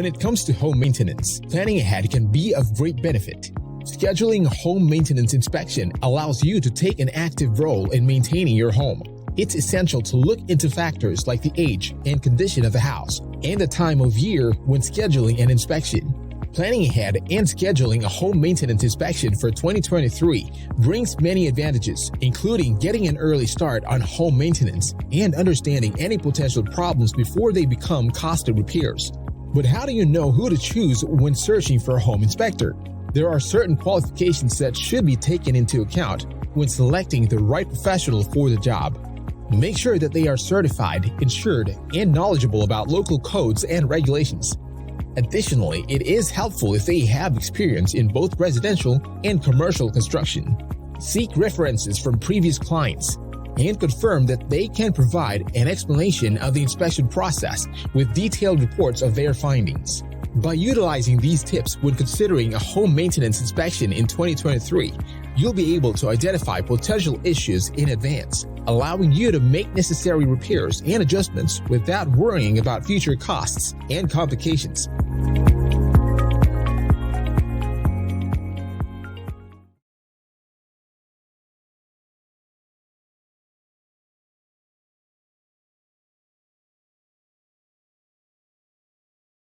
When it comes to home maintenance, planning ahead can be of great benefit. Scheduling a home maintenance inspection allows you to take an active role in maintaining your home. It's essential to look into factors like the age and condition of the house and the time of year when scheduling an inspection. Planning ahead and scheduling a home maintenance inspection for 2023 brings many advantages, including getting an early start on home maintenance and understanding any potential problems before they become costly repairs. But how do you know who to choose when searching for a home inspector? There are certain qualifications that should be taken into account when selecting the right professional for the job. Make sure that they are certified, insured, and knowledgeable about local codes and regulations. Additionally, it is helpful if they have experience in both residential and commercial construction. Seek references from previous clients and confirm that they can provide an explanation of the inspection process with detailed reports of their findings. By utilizing these tips when considering a home maintenance inspection in 2023, you'll be able to identify potential issues in advance, allowing you to make necessary repairs and adjustments without worrying about future costs and complications.